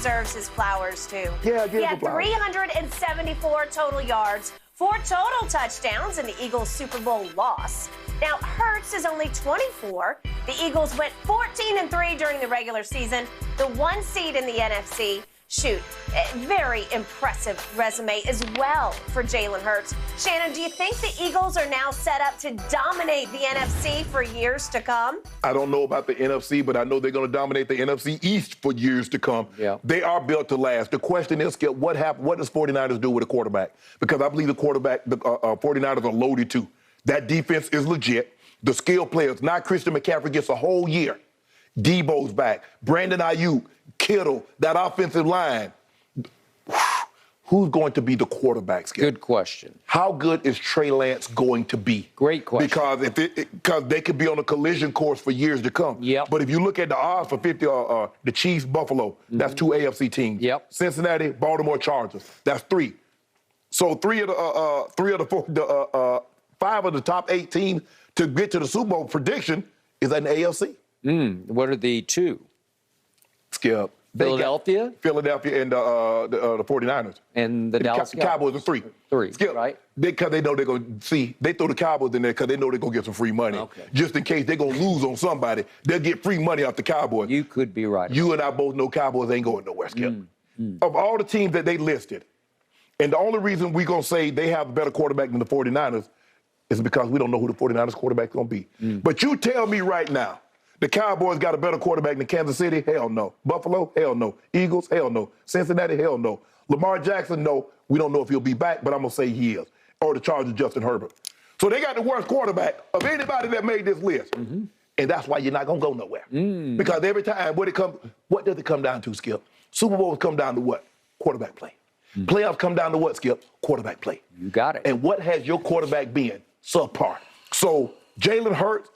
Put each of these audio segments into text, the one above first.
deserves his flowers, too. Yeah, give he him had flowers. 374 total yards, 4 total touchdowns in the Eagles' Super Bowl loss. Now, Hurts is only 24. The Eagles went 14-3 during the regular season, the 1 seed in the NFC. Shoot, a very impressive resume as well for Jalen Hurts. Shannon, do you think the Eagles are now set up to dominate the NFC for years to come? I don't know about the NFC, but I know they're going to dominate the NFC East for years to come. Yeah. They are built to last. The question is, Skip, what does 49ers do with a quarterback? Because I believe the 49ers are loaded too. That defense is legit. The skill players, not Christian McCaffrey gets a whole year. Debo's back. Brandon Ayuk, Kittle, that offensive line. Who's going to be the quarterback, Skip? Good question. How good is Trey Lance going to be? Great question. Because they could be on a collision course for years to come. Yep. But if you look at the odds for 50, the Chiefs, Buffalo, that's 2 AFC teams. Yep. Cincinnati, Baltimore Chargers, that's 3. So 5 of the top 8 teams to get to the Super Bowl prediction is in the AFC. What are the 2? Skip. Philadelphia and the 49ers. and the Dallas Cowboys are 3. 3, Skip, right? Because they know they're going to see. They throw the Cowboys in there because they know they're going to get some free money. Okay. Just in case they're going to lose on somebody, they'll get free money off the Cowboys. You could be right. You and I both know Cowboys ain't going nowhere, Skip. Of all the teams that they listed, and the only reason we're going to say they have a better quarterback than the 49ers is because we don't know who the 49ers quarterback is going to be. But you tell me right now, the Cowboys got a better quarterback than Kansas City? Hell no. Buffalo? Hell no. Eagles? Hell no. Cincinnati? Hell no. Lamar Jackson? No. We don't know if he'll be back, but I'm going to say he is. Or the Chargers, Justin Herbert. So they got the worst quarterback of anybody that made this list. And that's why you're not going to go nowhere. Because every time, what does it come down to, Skip? Super Bowls come down to what? Quarterback play. Playoffs come down to what, Skip? Quarterback play. You got it. And what has your quarterback been? Subpar. So Jalen Hurts,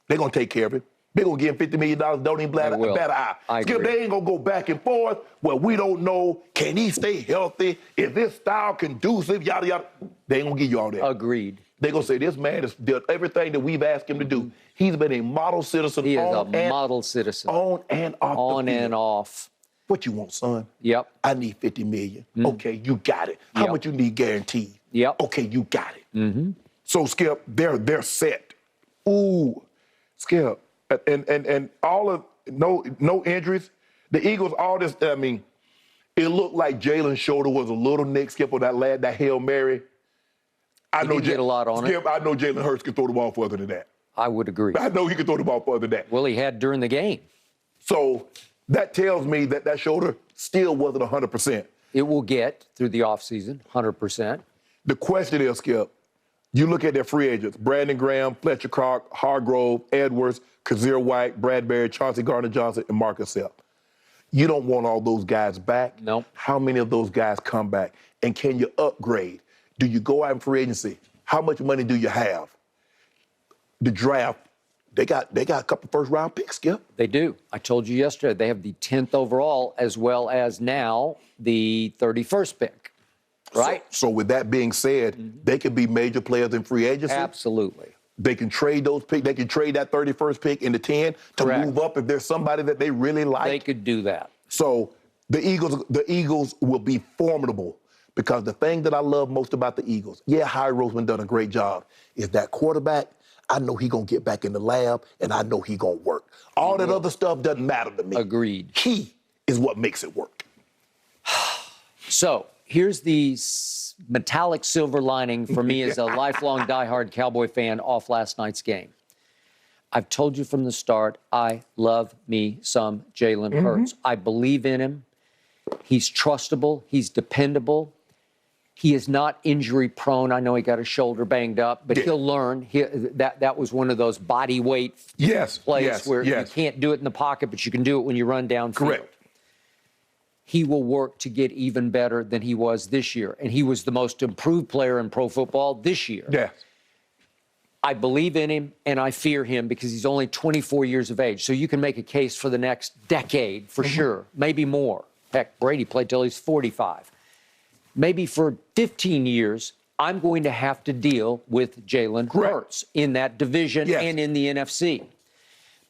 they're going to take care of him. They're going to give him $50 million, don't even bat an eye. Skip, they ain't going to go back and forth where we don't know, can he stay healthy? Is this style conducive, yada, yada. They ain't going to give you all that. Agreed. They're going to say, this man has done everything that we've asked him to do. He's been a model citizen. He is a model citizen. On and off On the field. and off. What you want, son? Yep. I need $50 million. Okay, you got it. How much you need guaranteed? Yep. Okay, you got it. So, Skip, they're set. Ooh, Skip. And all of no injuries. The Eagles, all this, I mean, it looked like Jalen's shoulder was a little nick, Skip, on that Hail Mary. He didn't get a lot on Skip, it. I know Jalen Hurts can throw the ball further than that. I would agree. I know he can throw the ball further than that. Well, he had during the game. So that tells me that shoulder still wasn't 100%. It will get through the offseason, 100%. The question is, Skip, you look at their free agents, Brandon Graham, Fletcher Cox, Hargrove, Edwards, Kazir White, Bradbury, Chauncey Gardner-Johnson, and Marcus Sepp. You don't want all those guys back. No. How many of those guys come back? And can you upgrade? Do you go out in free agency? How much money do you have? The draft, they got a couple first-round picks, Skip. They do. I told you yesterday, they have the 10th overall as well as now the 31st pick, right? So with that being said, they could be major players in free agency. Absolutely. They can trade those picks. They can trade that 31st pick in the 10 to move up if there's somebody that they really like. They could do that. So the Eagles will be formidable because the thing that I love most about the Eagles, Hy Roseman done a great job, is that quarterback. I know he gonna get back in the lab, and I know he gonna work. All that other stuff doesn't matter to me. Agreed. He is what makes it work. So here's the metallic silver lining for me as a lifelong diehard Cowboy fan off last night's game. I've told you from the start, I love me some Jalen Hurts. I believe in him. He's trustable. He's dependable. He is not injury prone. I know he got his shoulder banged up, but he'll learn. That was one of those body weight plays where you can't do it in the pocket, but you can do it when you run downfield. Correct. He will work to get even better than he was this year. And he was the most improved player in pro football this year. Yes. I believe in him and I fear him because he's only 24 years of age. So you can make a case for the next decade for sure, maybe more. Heck, Brady played till he's 45. Maybe for 15 years, I'm going to have to deal with Jalen Hurts in that division and in the NFC.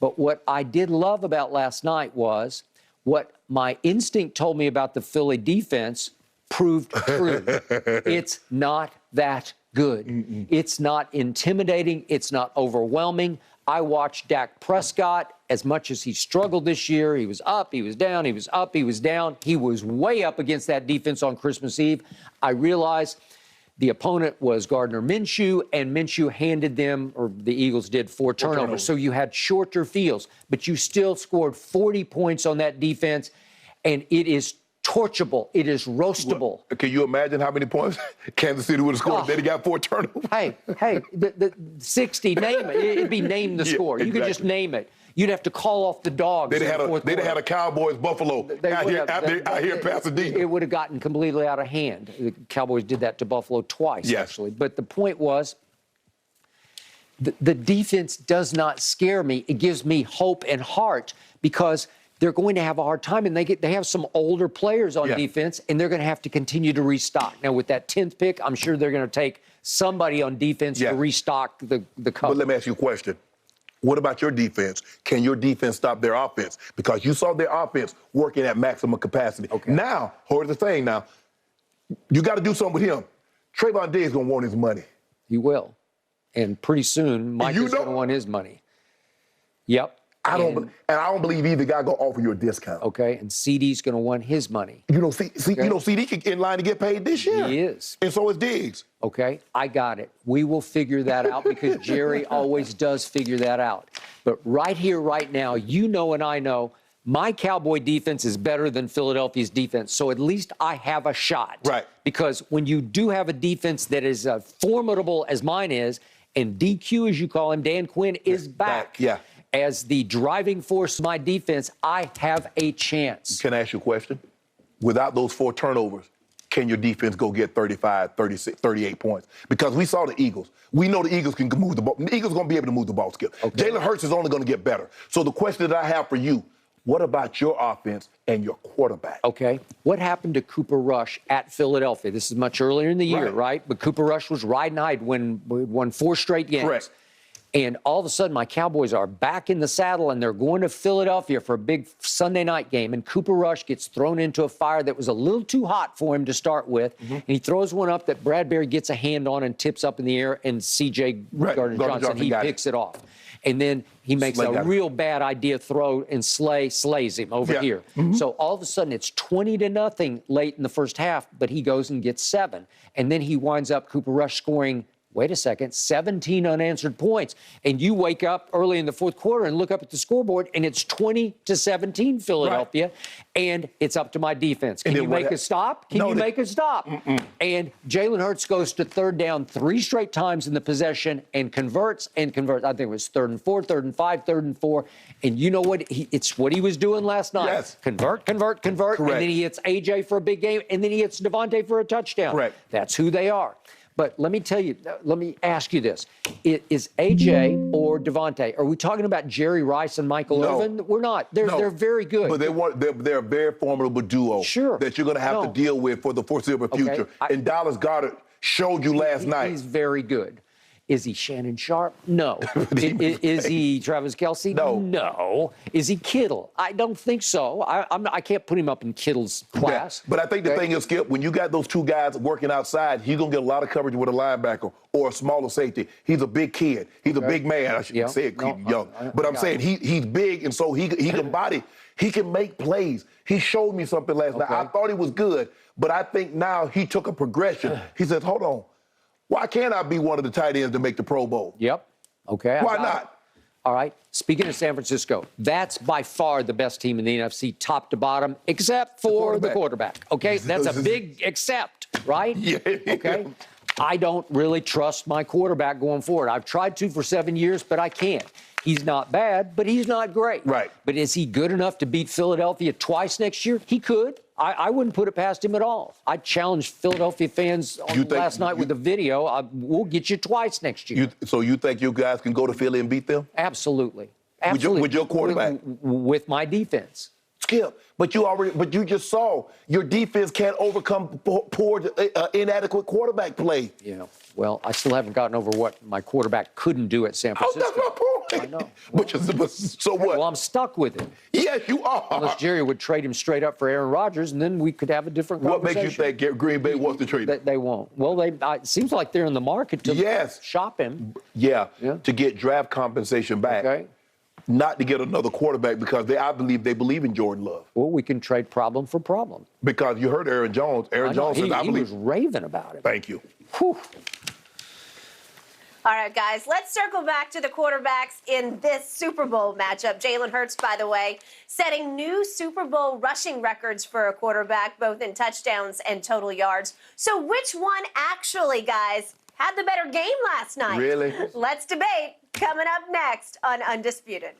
But what I did love about last night was what my instinct told me about the Philly defense proved true. It's not that good. It's not intimidating. It's not overwhelming. I watched Dak Prescott. As much as he struggled this year, he was up, he was down, he was up, he was down. He was way up against that defense on Christmas Eve. I realized the opponent was Gardner Minshew, and Minshew handed them, or the Eagles did, 4 turnovers. So you had shorter fields, but you still scored 40 points on that defense, and it is torchable. It is roastable. Well, can you imagine how many points Kansas City would have scored if they got 4 turnovers? Hey, the 60, name it. It'd be name the score. You could just name it. You'd have to call off the dogs. They'd have had a Cowboys Buffalo out here in Pasadena. It would have gotten completely out of hand. The Cowboys did that to Buffalo twice, actually. But the point was, the defense does not scare me. It gives me hope and heart because they're going to have a hard time, and they have some older players on defense, and they're going to have to continue to restock. Now, with that 10th pick, I'm sure they're going to take somebody on defense to restock the cover. But let me ask you a question. What about your defense? Can your defense stop their offense? Because you saw their offense working at maximum capacity. Now, here's the thing now. You got to do something with him. Trayvon Diggs is going to want his money. He will. And pretty soon, Mike is going to want his money. Yep. I don't believe either guy going to offer you a discount. Okay, and CD's going to want his money. You know, CD in line to get paid this year. He is. And so is Diggs. Okay, I got it. We will figure that out because Jerry always does figure that out. But right here, right now, you know and I know, my Cowboy defense is better than Philadelphia's defense. So at least I have a shot. Right. Because when you do have a defense that is formidable as mine is, and DQ, as you call him, Dan Quinn, is back. As the driving force of my defense, I have a chance. Can I ask you a question? Without those 4 turnovers, can your defense go get 35, 36, 38 points? Because we saw the Eagles. We know the Eagles can move the ball. The Eagles are going to be able to move the ball, Skip. Jalen Hurts is only going to get better. So the question that I have for you, what about your offense and your quarterback? Okay. What happened to Cooper Rush at Philadelphia? This is much earlier in the year, right? But Cooper Rush was riding high when we won 4 straight games. Correct. And all of a sudden, my Cowboys are back in the saddle, and they're going to Philadelphia for a big Sunday night game. And Cooper Rush gets thrown into a fire that was a little too hot for him to start with. And he throws one up that Bradbury gets a hand on and tips up in the air, and C.J. Gardner-Johnson, he picks it off. And then he makes a real bad idea throw, and slays him over here. So all of a sudden, it's 20-0 late in the first half, but he goes and gets 7. And then he winds up, Cooper Rush, scoring, wait a second, 17 unanswered points. And you wake up early in the fourth quarter and look up at the scoreboard, and it's 20-17 Philadelphia, and it's up to my defense. Can you make a stop? Can you make a stop? And Jalen Hurts goes to 3rd down 3 straight times in the possession and converts. I think it was 3rd and 4, 3rd and 5, 3rd and 4. And you know what? It's what he was doing last night. Convert. And then he hits A.J. for a big game, and then he hits Devontae for a touchdown. That's who they are. But let me ask you this. Is A.J. or Devontae, are we talking about Jerry Rice and Michael Irvin? We're not. They're very good. But they're a very formidable duo that you're going to have to deal with for the foreseeable future. And Dallas Goedert showed you last night. He's very good. Is he Shannon Sharp? No. Is he Travis Kelce? No. Is he Kittle? I don't think so. I can't put him up in Kittle's class. But I think the thing is, Skip, when you got those 2 guys working outside, he's going to get a lot of coverage with a linebacker or a smaller safety. He's a big kid. He's a big man. I should say it young. But I'm saying he's big, and so he can body. He can make plays. He showed me something last night. I thought he was good, but I think now he took a progression. He says, hold on. Why can't I be one of the tight ends to make the Pro Bowl? Okay. Why not? All right. Speaking of San Francisco, that's by far the best team in the NFC, top to bottom, except for the quarterback. Okay? That's a big except, right? Okay? I don't really trust my quarterback going forward. I've tried to for 7 years, but I can't. He's not bad, but he's not great. But is he good enough to beat Philadelphia twice next year? He could. I wouldn't put it past him at all. I challenged Philadelphia fans last night with the video. We'll get you twice next year. So you think you guys can go to Philly and beat them? Absolutely. With your quarterback? With my defense. Skip, but you just saw your defense can't overcome poor, inadequate quarterback play. Well, I still haven't gotten over what my quarterback couldn't do at San Francisco. Oh, that's my point. I know. But so what? Well, I'm stuck with it. Yes, you are. Unless Jerry would trade him straight up for Aaron Rodgers, and then we could have a different What conversation. makes you think Green Bay wants to trade him? They won't. Well, it seems like they're in the market to shop him. Yeah, to get draft compensation back. Okay. Not to get another quarterback because I believe they believe in Jordan Love. Well, we can trade problem for problem. Because you heard Aaron Jones. Aaron Jones says, I believe. He was raving about it. Thank you. Whew. All right, guys, let's circle back to the quarterbacks in this Super Bowl matchup. Jalen Hurts, by the way, setting new Super Bowl rushing records for a quarterback, both in touchdowns and total yards. So which one actually, guys, had the better game last night? Really? Let's debate coming up next on Undisputed.